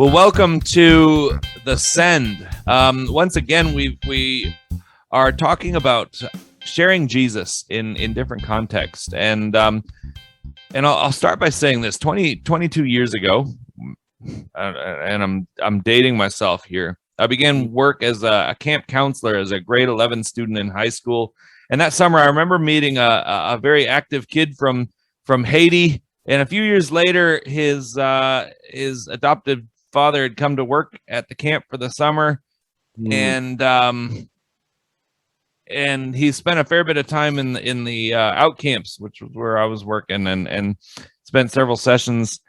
Well, welcome to the Send. Once again, we are talking about sharing Jesus in different contexts, and I'll start by saying this: 22 years ago, and I'm dating myself here. I began work as a camp counselor as a grade 11 student in high school, and that summer I remember meeting a very active kid from Haiti. And a few years later, his adopted father had come to work at the camp for the summer, and he spent a fair bit of time in the out camps, which was where I was working, and spent several sessions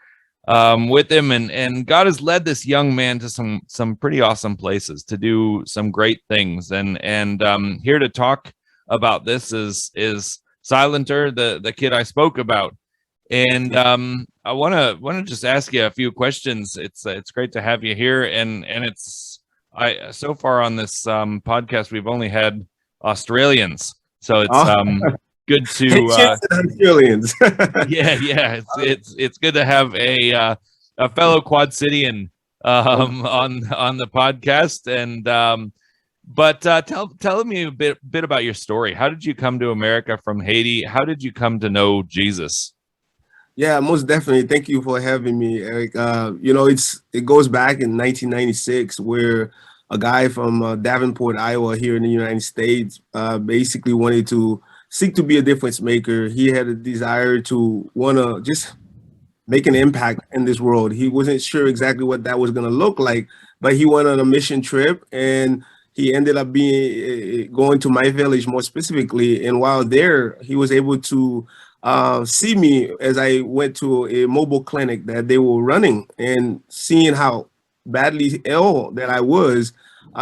with him. And God has led this young man to some pretty awesome places to do some great things. And here to talk about this is Silentor, the kid I spoke about. And I want to just ask you a few questions. It's great to have you here, and so far on this podcast we've only had Australians, so it's good to Australians. yeah it's good to have a fellow Quad Cityan on the podcast. And but tell me a bit about your story. How did you come to America from Haiti? How did you come to know Jesus? Yeah, most definitely. Thank you for having me, Eric. It goes back in 1996 where a guy from Davenport, Iowa, here in the United States, basically wanted to seek to be a difference maker. He had a desire to want to just make an impact in this world. He wasn't sure exactly what that was going to look like, but he went on a mission trip, and he ended up going to my village more specifically. And while there, he was able to see me as I went to a mobile clinic that they were running, and seeing how badly ill that I was,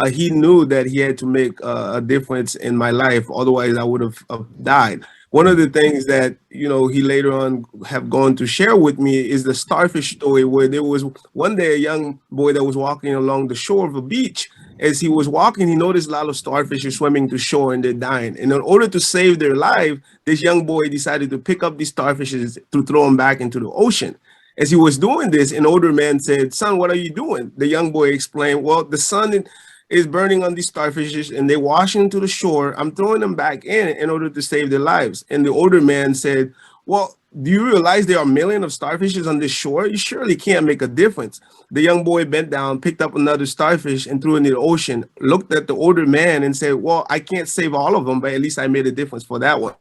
he knew that he had to make a difference in my life. Otherwise, I would have died. One of the things that, he later on have gone to share with me is the starfish story, where there was one day a young boy that was walking along the shore of a beach. As he was walking, he noticed a lot of starfish are swimming to shore and they're dying. And in order to save their life, this young boy decided to pick up these starfishes to throw them back into the ocean. As he was doing this, an older man said, "Son, what are you doing?" The young boy explained, "Well, the sun is burning on these starfishes and they're washing to the shore. I'm throwing them back in order to save their lives." And the older man said, "Well, do you realize there are millions of starfishes on this shore? You surely can't make a difference." The young boy bent down, picked up another starfish and threw it in the ocean, looked at the older man and said, "Well, I can't save all of them, but at least I made a difference for that one."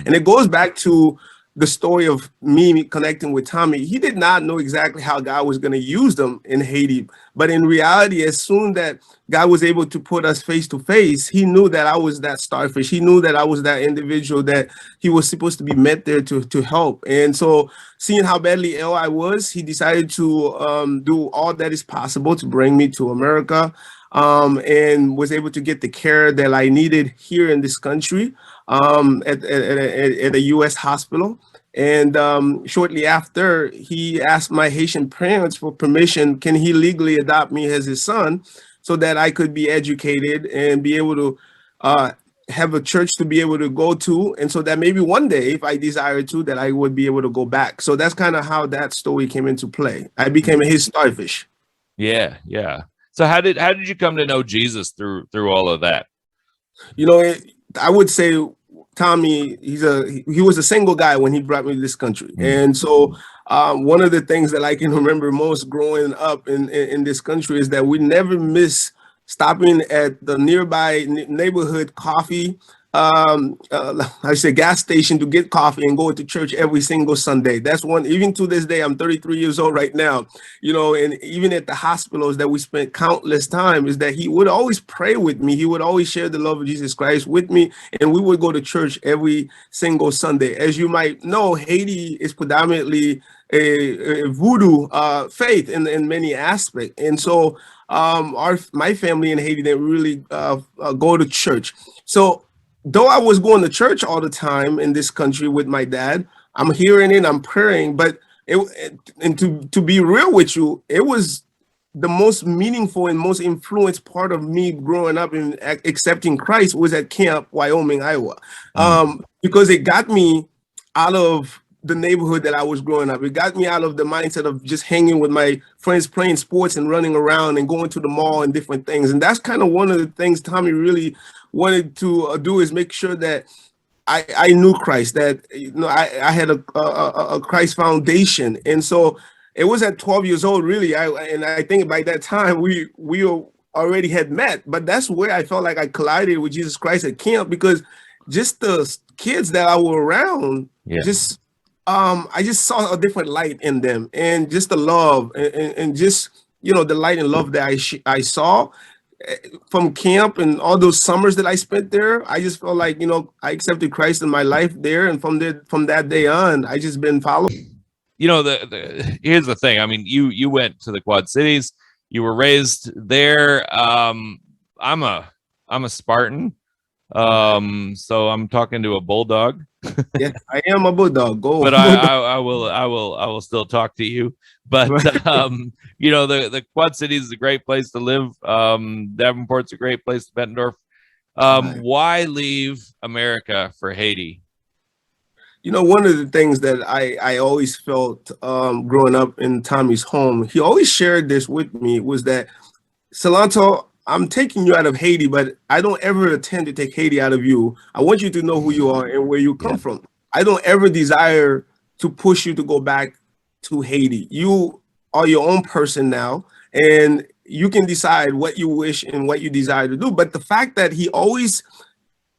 And it goes back to the story of me connecting with Tommy. He did not know exactly how God was going to use them in Haiti. But in reality, as soon that God was able to put us face to face, he knew that I was that starfish. He knew that I was that individual that he was supposed to be met there to help. And so, seeing how badly ill I was, he decided to do all that is possible to bring me to America, and was able to get the care that I needed here in this country, at a U.S. hospital. And shortly after, he asked my Haitian parents for permission. Can he legally adopt me as his son, so that I could be educated and be able to have a church to be able to go to, and so that maybe one day, if I desire to, that I would be able to go back. So that's kind of how that story came into play. I became his starfish. Yeah. So how did you come to know Jesus through all of that? I would say Tommy, he was a single guy when he brought me to this country. And so one of the things that I can remember most growing up in this country is that we never miss stopping at the nearby neighborhood coffee, I say gas station, to get coffee and go to church every single Sunday. That's one, even to this day, I'm 33 years old right now, and even at the hospitals that we spent countless time, is that he would always pray with me. He would always share the love of Jesus Christ with me, and we would go to church every single Sunday. As you might know, Haiti is predominantly a voodoo faith in many aspects. And so my family in Haiti didn't really go to church. So though I was going to church all the time in this country with my dad, I'm hearing it, I'm praying, but to be real with you, it was the most meaningful and most influenced part of me growing up and accepting Christ was at Camp Wyoming, Iowa, because it got me out of the neighborhood that I was growing up. It got me out of the mindset of just hanging with my friends, playing sports and running around and going to the mall and different things. And that's kind of one of the things Tommy really wanted to do, is make sure that I knew Christ, that I had a Christ foundation. And so it was at 12 years old, really. I think by that time we already had met, but that's where I felt like I collided with Jesus Christ at camp, because just the kids that I were around, just I just saw a different light in them, and just the love and just the light and love that I saw from camp and all those summers that I spent there. I just felt like I accepted Christ in my life there, and from that day on, I just been following. Here's the thing. I mean, you went to the Quad Cities. You were raised there. I'm a Spartan. So I'm talking to a bulldog. Yes, I am a bulldog. Go. But I will still talk to you. But the Quad Cities is a great place to live. Davenport's a great place to Bettendorf. Why leave America for Haiti? One of the things that I always felt growing up in Tommy's home, he always shared this with me, was that, Silentor, I'm taking you out of Haiti, but I don't ever intend to take Haiti out of you. I want you to know who you are and where you come from. I don't ever desire to push you to go back to Haiti. You are your own person now, and you can decide what you wish and what you desire to do. But the fact that he always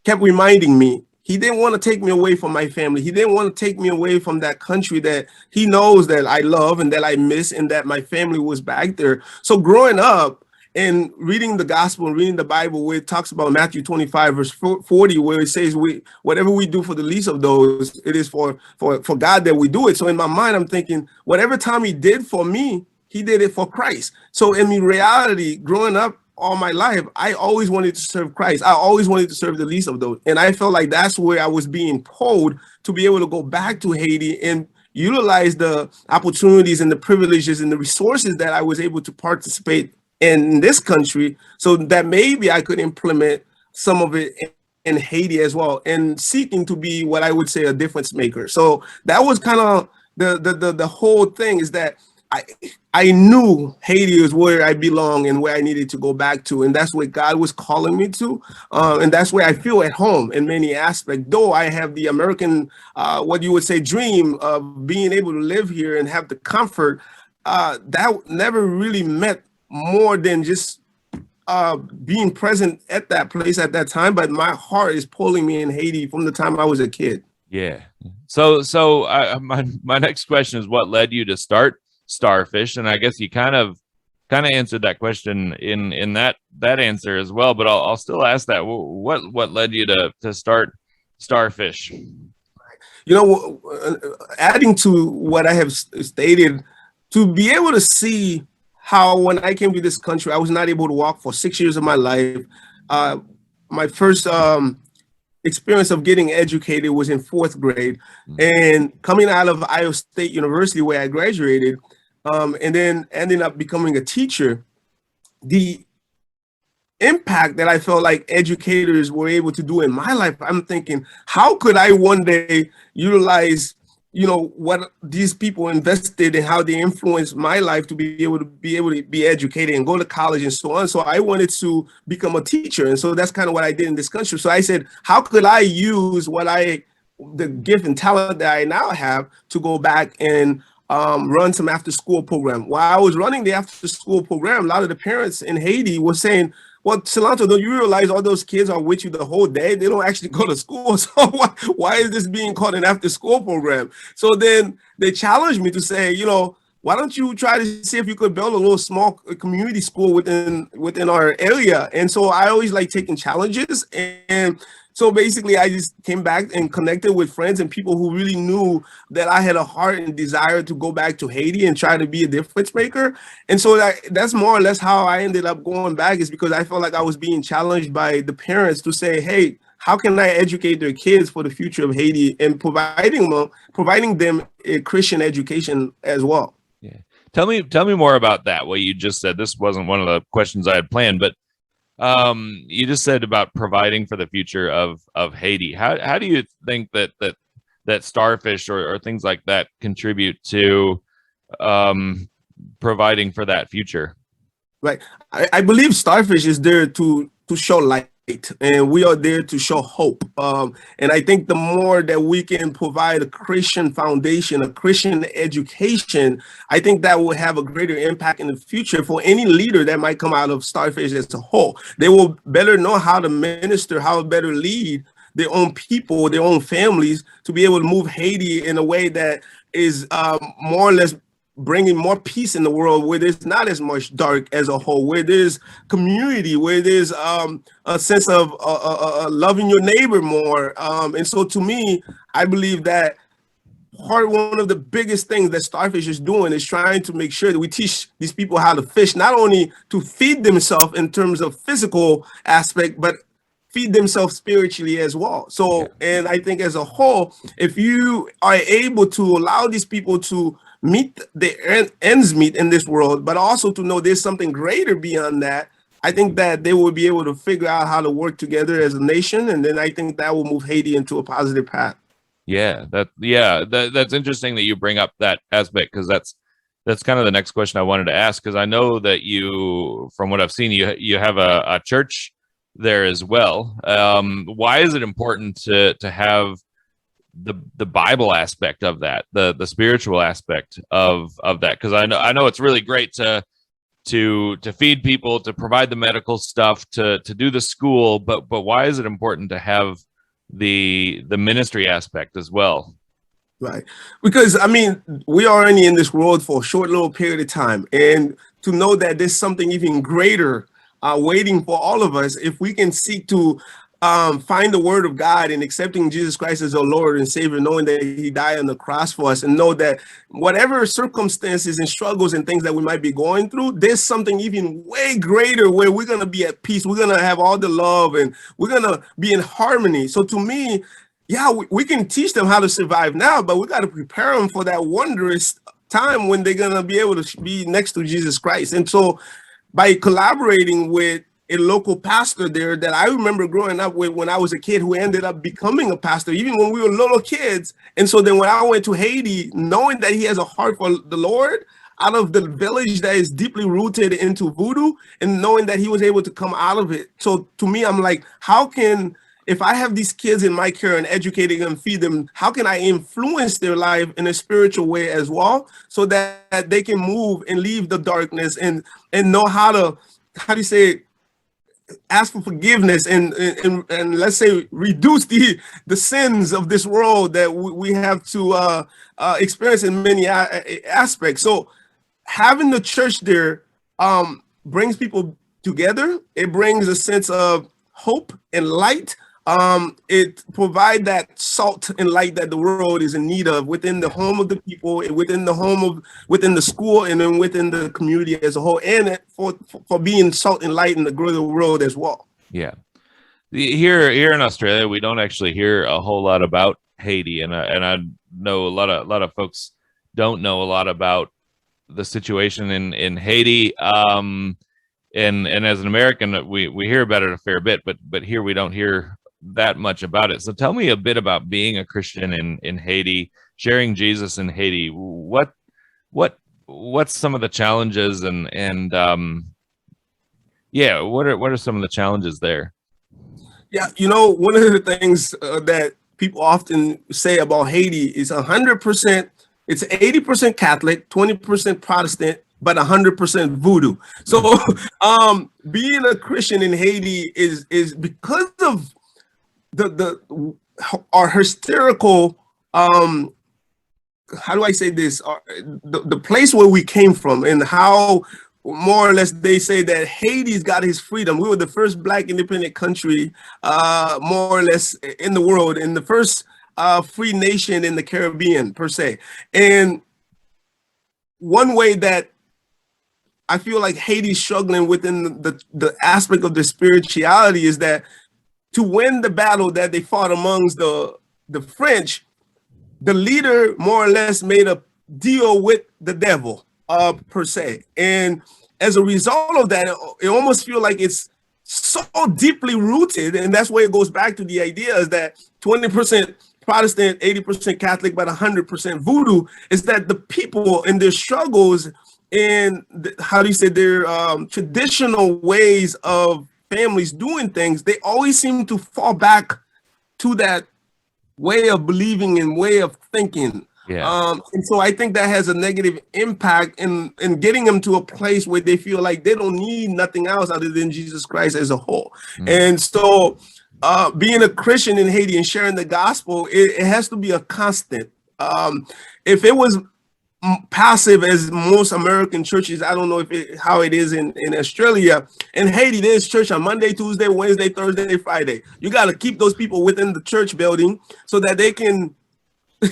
kept reminding me, he didn't want to take me away from my family. He didn't want to take me away from that country that he knows that I love and that I miss, and that my family was back there. So growing up and reading the gospel and reading the Bible, where it talks about Matthew 25, verse 40, where it says, whatever we do for the least of those, it is for God that we do it. So in my mind, I'm thinking, whatever Tommy did for me, he did it for Christ. So in reality, growing up all my life, I always wanted to serve Christ. I always wanted to serve the least of those. And I felt like that's where I was being pulled to be able to go back to Haiti and utilize the opportunities and the privileges and the resources that I was able to participate in this country, so that maybe I could implement some of it in Haiti as well, and seeking to be what I would say a difference maker. So that was kind of the whole thing, is that I knew Haiti is where I belong and where I needed to go back to, and that's what God was calling me to, and that's where I feel at home in many aspects. Though I have the American, what you would say, dream of being able to live here and have the comfort, that never really meant more than just being present at that place at that time. But my heart is pulling me in Haiti from the time I was a kid. Yeah. So my next question is, what led you to start Starfish? And I guess you kind of answered that question in that answer as well. But I'll still ask that. What led you to start Starfish? Adding to what I have stated, to be able to see how when I came to this country, I was not able to walk for 6 years of my life. My first experience of getting educated was in 4th grade, and coming out of Iowa State University, where I graduated, and then ending up becoming a teacher. The impact that I felt like educators were able to do in my life, I'm thinking, how could I one day utilize what these people invested and how they influenced my life to be able to be educated and go to college and so on. So I wanted to become a teacher. And so that's kind of what I did in this country. So I said, how could I use the gift and talent that I now have to go back and run some after school program? While I was running the after school program, a lot of the parents in Haiti were saying, well, Silentor, don't you realize all those kids are with you the whole day? They don't actually go to school. So why is this being called an after school program? So then they challenged me to say, why don't you try to see if you could build a little small community school within our area? And so I always like taking challenges. And so basically I just came back and connected with friends and people who really knew that I had a heart and desire to go back to Haiti and try to be a difference maker. And so that's more or less how I ended up going back, is because I felt like I was being challenged by the parents to say, hey, how can I educate their kids for the future of Haiti, and providing them a Christian education as well. Yeah. Tell me more about that. What you just said. This wasn't one of the questions I had planned, but you just said about providing for the future of Haiti. How do you think that that starfish or things like that contribute to providing for that future. Right. I believe starfish is there to show light, and we are there to show hope. And I think the more that we can provide a Christian foundation, a Christian education, I think that will have a greater impact in the future for any leader that might come out of starfish as a whole. They will better know how to minister, how to better lead their own people, their own families, to be able to move Haiti in a way that is more or less bringing more peace in the world, where there's not as much dark as a whole, where there's community, where there's a sense of loving your neighbor more. And so to me, I believe that one of the biggest things that Starfish is doing is trying to make sure that we teach these people how to fish, not only to feed themselves in terms of physical aspect, but feed themselves spiritually as well. So, and I think as a whole, if you are able to allow these people to meet the ends meet in this world, but also to know there's something greater beyond that, I think that they will be able to figure out how to work together as a nation. And then I think that will move Haiti into a positive path. That's interesting that you bring up that aspect, because that's kind of the next question I wanted to ask, because I know that you, from what I've seen, you have a church there as well. Why is it important to have the Bible aspect of that, the spiritual aspect of that? Because I know it's really great to feed people, to provide the medical stuff, to do the school, but why is it important to have the ministry aspect as well? Right. Because I mean, we are only in this world for a short little period of time. And to know that there's something even greater waiting for all of us, if we can seek to find the word of God and accepting Jesus Christ as our Lord and Savior, knowing that he died on the cross for us, and know that whatever circumstances and struggles and things that we might be going through, there's something even way greater where we're going to be at peace. We're going to have all the love and we're going to be in harmony. So to me, yeah, we can teach them how to survive now, but we got to prepare them for that wondrous time when they're going to be able to be next to Jesus Christ. And so by collaborating with a local pastor there that I remember growing up with when I was a kid, who ended up becoming a pastor even when we were little kids. And so then when I went to Haiti, knowing that he has a heart for the Lord out of the village that is deeply rooted into voodoo, and knowing that he was able to come out of it. So to me, I'm like, how can, if I have these kids in my care and educating them, feed them, how can I influence their life in a spiritual way as well, so that they can move and leave the darkness and know how to, how do you say, ask for forgiveness and let's say reduce the sins of this world that we have to experience in many aspects. So having the church there brings people together. It brings a sense of hope and light. It provides that salt and light that the world is in need of within the home of the people, within the home of, within the school, and then within the community as a whole, and for being salt and light in the greater world as well. Yeah. Here in Australia, we don't actually hear a whole lot about Haiti, and I know a lot of folks don't know a lot about the situation in Haiti. And as an American, we hear about it a fair bit, but here we don't hear that much about it. So tell me a bit about being a Christian in Haiti, sharing Jesus in Haiti. What's some of the challenges and what are some of the challenges there? Yeah, you know, one of the things that people often say about Haiti is 100%, it's 80% Catholic, 20% Protestant, but 100% voodoo. So being a Christian in Haiti is because of our hysterical, how do I say this, the place where we came from, and how more or less they say that Haiti's got his freedom. We were the first Black independent country, more or less, in the world, and the first free nation in the Caribbean per se. And one way that I feel like Haiti's struggling within the aspect of the spirituality is that to win the battle that they fought amongst the French, the leader more or less made a deal with the devil per se. And as a result of that, it almost feels like it's so deeply rooted, and that's where it goes back to the idea is that 20% Protestant, 80% Catholic, but 100% Voodoo, is that the people in their struggles and how do you say their traditional ways of families doing things, they always seem to fall back to that way of believing and way of thinking. Yeah. And so I think that has a negative impact in getting them to a place where they feel like they don't need nothing else other than Jesus Christ as a whole. And so being a Christian in Haiti and sharing the gospel, it has to be a constant. If it was passive as most American churches, I don't know how it is in Australia. In Haiti, there's church on Monday, Tuesday, Wednesday, Thursday, Friday. You got to keep those people within the church building so that they can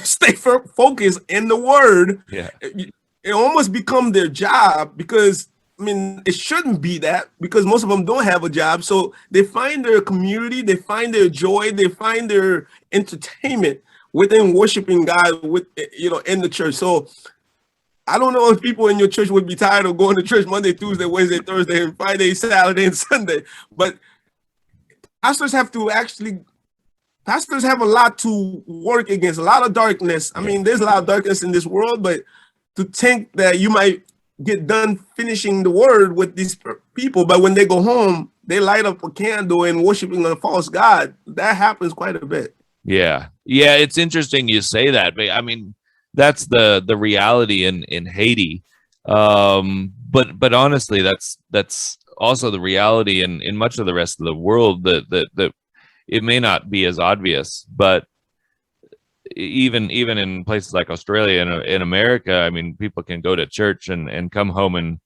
stay focused in the word. Yeah. It almost become their job, because I mean, it shouldn't be that, because most of them don't have a job. So they find their community, they find their joy, they find their entertainment within worshiping God in the church. So I don't know if people in your church would be tired of going to church Monday, Tuesday, Wednesday, Thursday, and Friday, Saturday, and Sunday. But pastors have a lot to work against, a lot of darkness. I mean, there's a lot of darkness in this world, but to think that you might get done finishing the word with these people, but when they go home, they light up a candle and worshiping a false god, that happens quite a bit. Yeah. It's interesting you say that, but I mean, that's the reality in Haiti. But honestly, that's also the reality in much of the rest of the world, that it may not be as obvious, but even in places like Australia and in America, I mean, people can go to church and come home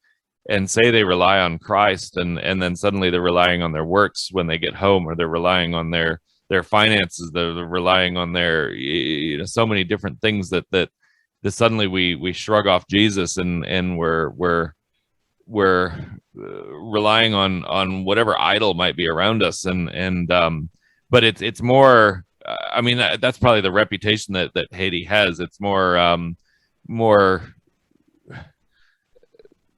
and say they rely on Christ, and then suddenly they're relying on their works when they get home, or they're relying on their finances, they're relying on their so many different things that suddenly we shrug off Jesus, and we're relying on whatever idol might be around us, and but it's more, I mean, that's probably the reputation that Haiti has. It's more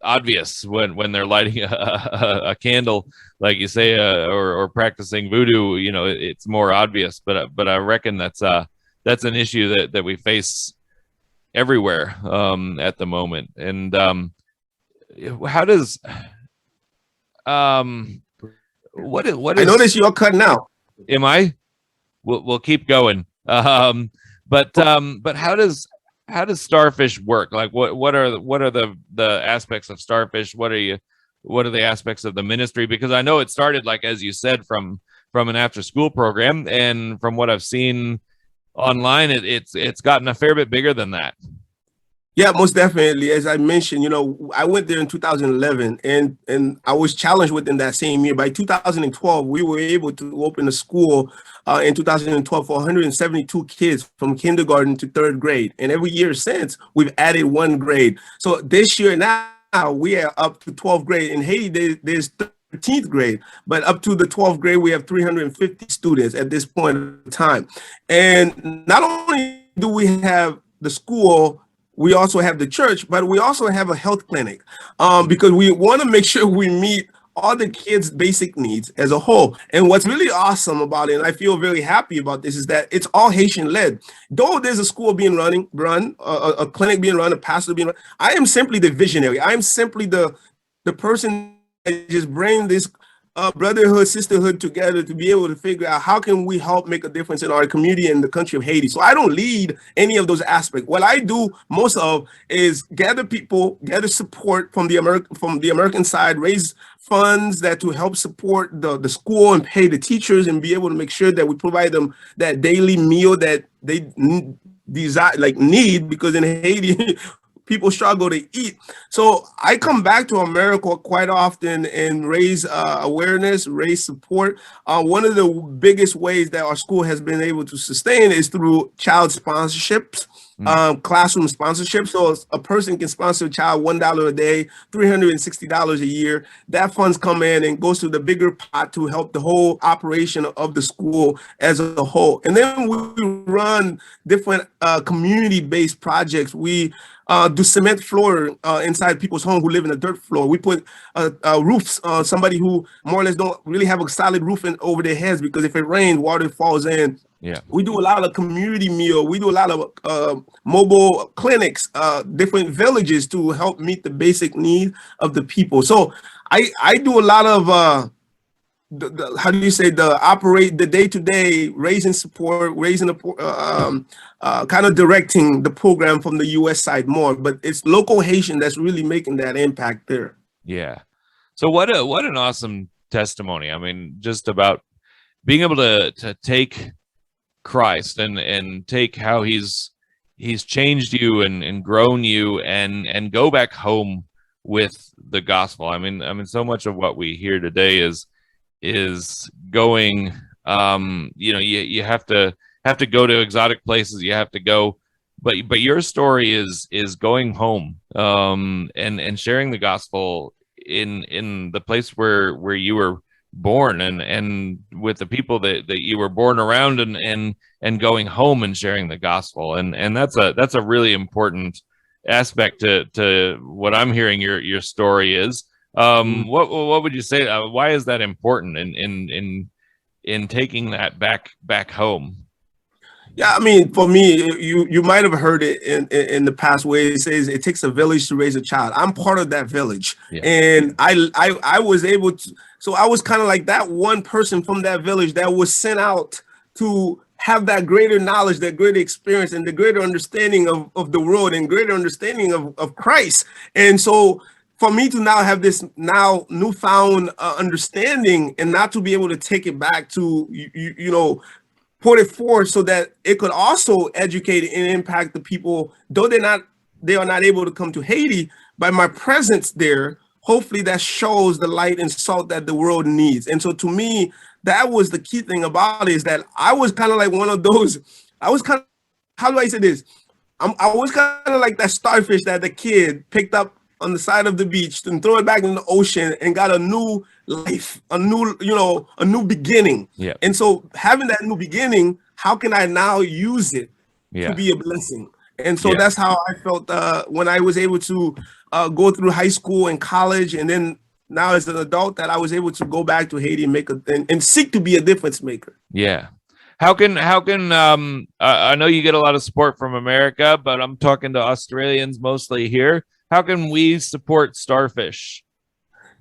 obvious when they're lighting a candle, like you say, or practicing voodoo. It's more obvious. But I reckon that's an issue that we face everywhere at the moment. And how does what is? I notice you're cutting out. Am I? We'll keep going. But how does Starfish work? Like, what are the aspects of Starfish? What are the aspects of the ministry? Because I know it started, like, as you said, from an after school program, and from what I've seen online, it's gotten a fair bit bigger than that. Yeah, most definitely. As I mentioned, I went there in 2011, and I was challenged within that same year. By 2012, we were able to open a school in 2012 for 172 kids from kindergarten to third grade. And every year since, we've added one grade. So this year now, we are up to 12th grade. In Haiti, there's 13th grade, but up to the 12th grade, we have 350 students at this point in time. And not only do we have the school, we also have the church, but we also have a health clinic, because we want to make sure we meet all the kids' basic needs as a whole. And what's really awesome about it, and I feel very happy about this, is that it's all Haitian led. Though there's a school being run, a clinic being run, a pastor being run, I am simply the visionary. I am simply the person that just bring this brotherhood, sisterhood together to be able to figure out how can we help make a difference in our community and the country of Haiti. So I don't lead any of those aspects. What I do most of is gather people, gather support from the American side, raise funds that to help support the school and pay the teachers, and be able to make sure that we provide them that daily meal that they need, because in Haiti, people struggle to eat. So I come back to America quite often and raise awareness, raise support. One of the biggest ways that our school has been able to sustain is through child sponsorships, classroom sponsorship. So a person can sponsor a child $1 a day, $360 a year. That funds come in and goes to the bigger pot to help the whole operation of the school as a whole. And then we run different community-based projects. We do cement floor inside people's home who live in a dirt floor. We put roofs on somebody who more or less don't really have a solid roof over their heads, because if it rains, water falls in. Yeah. We do a lot of community meal. We do a lot of mobile clinics, different villages to help meet the basic needs of the people. So I do a lot of how do you say, the day-to-day raising support, raising the kind of directing the program from the U.S. side more, but it's local Haitian that's really making that impact there. Yeah. So what an awesome testimony. I mean, just about being able to take Christ and take how he's changed you and grown you and go back home with the gospel. I mean, so much of what we hear today is going, you have to go to exotic places. You have to go, but your story is going home, and sharing the gospel in the place where you were born and with the people that you were born around, and going home and sharing the gospel. And that's a really important aspect to what I'm hearing your story is. What would you say? Why is that important in taking that back home? Yeah, I mean, for me, you might have heard it in the past where it says it takes a village to raise a child. I'm part of that village, yeah. And I was able to. So I was kind of like that one person from that village that was sent out to have that greater knowledge, that greater experience, and the greater understanding of the world, and greater understanding of Christ. And so for me to now have this newfound understanding, and not to be able to take it back to, put it forth so that it could also educate and impact the people, though they are not able to come to Haiti, by my presence there, hopefully that shows the light and salt that the world needs. And so to me, that was the key thing about it, is that I was kind of like one of those, how do I say this? I was kind of like that starfish that the kid picked up on the side of the beach and throw it back in the ocean and got a new life, a new beginning. Yeah. And so having that new beginning, how can I now use it to be a blessing? And so that's how I felt when I was able to go through high school and college, and then now as an adult, that I was able to go back to Haiti and and seek to be a difference maker. Yeah. How can I know you get a lot of support from America, but I'm talking to Australians mostly here. How can we support Starfish?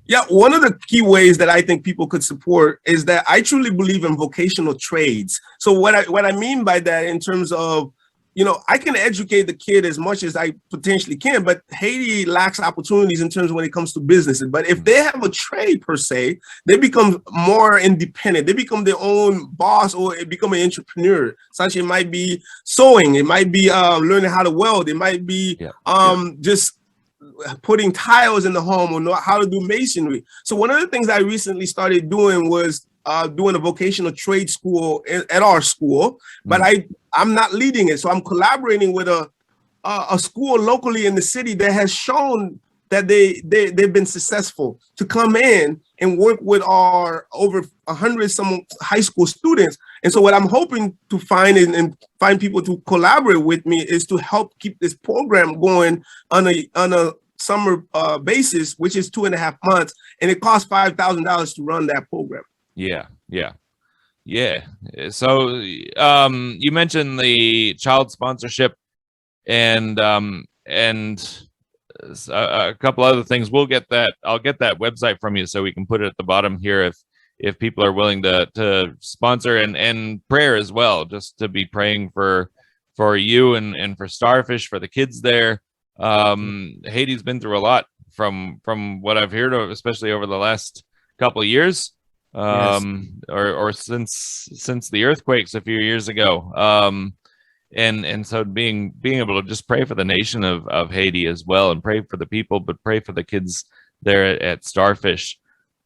Yeah, one of the key ways that I think people could support is that I truly believe in vocational trades. So what I mean by that, in terms of, I can educate the kid as much as I potentially can, but Haiti lacks opportunities in terms of when it comes to businesses. But if they have a trade per se, they become more independent. They become their own boss, or it become an entrepreneur. Such, it might be sewing, it might be learning how to weld, it might be just putting tiles in the home, or know how to do masonry. So one of the things I recently started doing was doing a vocational trade school at our school, but I'm not leading it. So I'm collaborating with a school locally in the city that has shown that they've been successful to come in and work with our over 100 some high school students. And so what I'm hoping to find and find people to collaborate with me is to help keep this program going on a summer basis, which is 2.5 months, and it costs $5,000 to run that program. Yeah. So you mentioned the child sponsorship and a couple other things. I'll get that website from you so we can put it at the bottom here if people are willing to sponsor, and prayer as well, just to be praying for you and for Starfish, for the kids there. Haiti's been through a lot from what I've heard of, especially over the last couple of years, or since the earthquakes a few years ago. And so being able to just pray for the nation of Haiti as well, and pray for the people, but pray for the kids there at Starfish.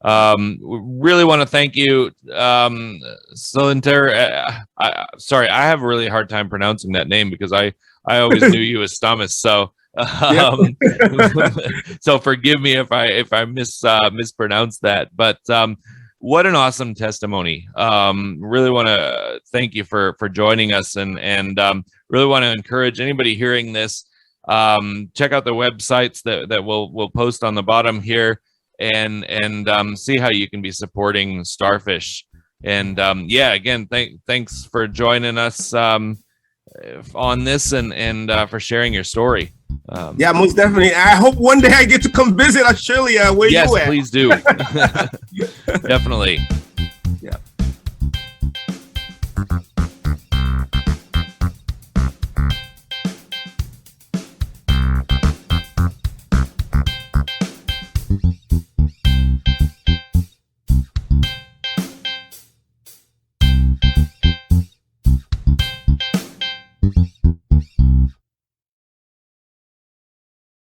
We really want to thank you, Silentor. Sorry, I have a really hard time pronouncing that name because I always knew you as Thomas. So so forgive me if I mispronounce that. But what an awesome testimony. Really want to thank you for joining us, and really want to encourage anybody hearing this, check out the websites that we'll post on the bottom here, and see how you can be supporting Starfish. And yeah, again, thanks for joining us on this, and for sharing your story. Yeah, most definitely. I hope one day I get to come visit Australia where yes, you at. please do. Definitely.